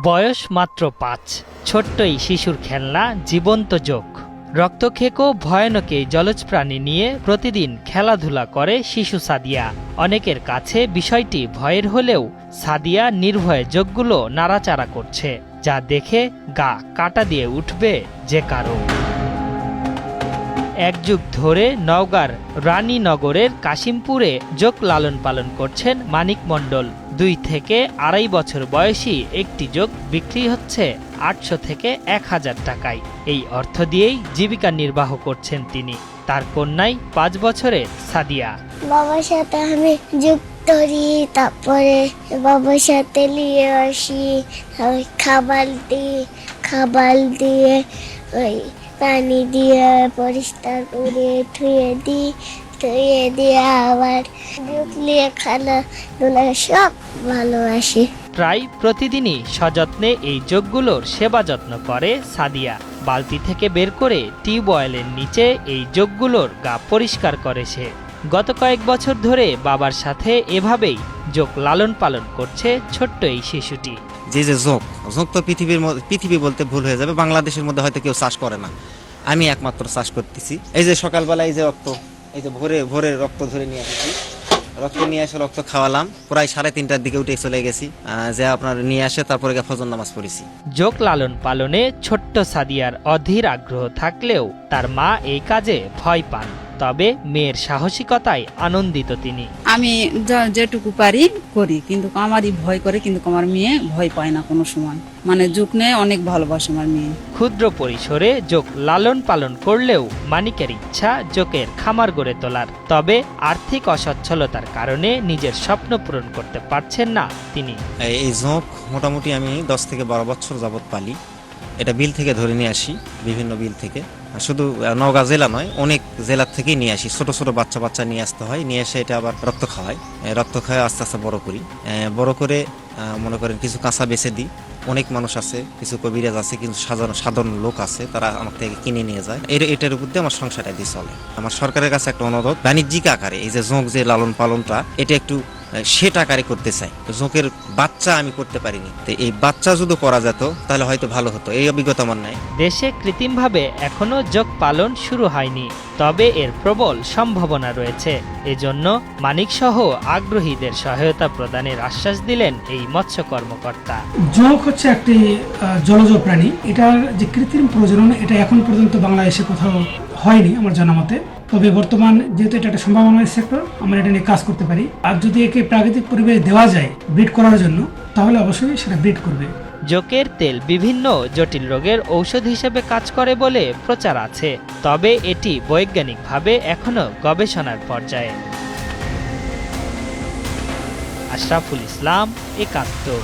বয়স মাত্র ৫। ছোট্ট এই শিশুর খেলনা জীবন্ত জোক। রক্তক্ষেকো ভয়ানক এই জলজ প্রাণী নিয়ে প্রতিদিন খেলাধুলা করে শিশু সাদিয়া। অনেকের কাছে বিষয়টি ভয়ের হলেও সাদিয়া নির্ভয়ে জোকগুলো নাড়াচাড়া করছে, যা দেখে গা কাটা দিয়ে উঠবে যে কারো। এক যুগ ধরে নওগাঁর রানীনগরের কাশিমপুরে জোক লালন পালন করছেন মানিক মণ্ডল। ২ থেকে ২.৫ বছর বয়সী একটি জোক বিক্রি হচ্ছে ৮০০ থেকে ১,০০০ টাকায়। এই অর্থ দিয়েই জীবিকা নির্বাহ করছেন তিনি। তার কন্যাই ৫ বছরের সাদিয়া। বাবার সাথে আমি জোক ধরি, তারপরে বাবার সাথে নিয়ে আসি, খাবার দিয়ে ওই পানি দিয়ে পরিষ্কার করে ধুয়ে দিয়ে আবার জোক নিয়ে খেলাধুলা সব ভালোবাসি। প্রায় প্রতিদিনই সযত্নে এই জোকগুলোর সেবা যত্ন করে সাদিয়া। বালতি থেকে বের করে টিউবওয়েলের নিচে এই জোকগুলোর গা পরিষ্কার করে সে। গত কয়েক বছর ধরে বাবার সাথে এভাবেই জোক লালন পালন করছে ছোট্ট এই শিশুটি। যে জোক তো পৃথিবী বলতে ভুল হয়ে যাবে, বাংলাদেশের মধ্যে হয়তো কেউ চাষ করে না, আমি একমাত্র চাষ করতেছি। এই যে সকালবেলা এই যে ভোরে রক্ত ধরে নিয়ে আসছি, রক্ত খাওয়ালাম, প্রায় 3:30টার দিকে উঠে চলে গেছি, যে আপনার নিয়ে আসে, তারপরে ফজর নামাজ পড়েছি। জোক লালন পালনে ছোট্ট সাদিয়ার অধীর আগ্রহ থাকলেও তার মা এই কাজে ভয় পান। তবে মেয়ের সাহসিকতায় আনন্দিত তিনি। আমি যেটুকু পারি করি, কিন্তু আমারই ভয় করে, কিন্তু আমার মেয়ে ভয় পায় না কোনো সময়। মানে জোক নিয়ে অনেক ভালোবাসে আমার মেয়ে। ক্ষুদ্র পরিসরে জোক লালন পালন করলেও মানিকের ইচ্ছা জোকের খামার গড়ে তোলার। তবে আর্থিক অসচ্ছলতার কারণে নিজের স্বপ্ন পূরণ করতে পারছেন না তিনি। এই জোক মোটামুটি আমি 10 থেকে 12 বছর যাবৎ পালি। এটা বিল থেকে ধরে নিয়ে আসি, বিভিন্ন বিল থেকে। শুধু নওগাঁ জেলা নয়, অনেক জেলার থেকেই নিয়ে আসি। ছোট ছোট বাচ্চা নিয়ে আসতে হয়, নিয়ে এসে এটা আবার রক্ত খাওয়াই আস্তে আস্তে বড় করি। বড় করে মনে করেন কিছু কাঁচা বেচে দিই। অনেক মানুষ আছে, কিছু কবিরাজ আছে, কিছু সাধারণ লোক আছে, তারা আমার থেকে কিনে নিয়ে যায়। এটার উপর দিয়ে আমার সংসারটা দিয়ে চলে। আমার সরকারের কাছে একটা অনুরোধ, বাণিজ্যিক আকারে এই যে জোক যে লালন পালনটা, এটা একটু সেটা আকারে করতে চাই। জোকের বাচ্চা আমি করতে পারিনি, তো এই বাচ্চা যদি করা যেত তাহলে হয়তো ভালো হতো। এই অভিজ্ঞতা আমার নাই। দেশে কৃত্রিমভাবে এখনো জোক পালন শুরু হয়নি, তবে এর প্রবল সম্ভাবনা রয়েছে। এজন্য মানিকসহ আগ্রহীদের সহায়তা প্রদানের আশ্বাস দিলেন এই মৎস্য কর্মকর্তা। জোক হচ্ছে একটি জলজ প্রাণী। এটার যে কৃত্রিম প্রজনন, এটা এখন পর্যন্ত বাংলাদেশে কোথাও হয়নি আমার জানা মতে। তবে বর্তমান যেহেতু এটা একটা সম্ভাবনার সেক্টর, আমরা এটা নিয়ে কাজ করতে পারি। আর যদি একে প্রাকৃতিক পরিবেশ দেওয়া যায় ব্রিড করার জন্য, তাহলে অবশ্যই সেটা ব্রিড করবে। জোকের তেল বিভিন্ন জটিল রোগের ঔষধ হিসেবে কাজ করে বলে প্রচার আছে, তবে এটি বৈজ্ঞানিকভাবে এখনো গবেষণার পর্যায়ে। আশরাফুল ইসলাম, একাত্তর।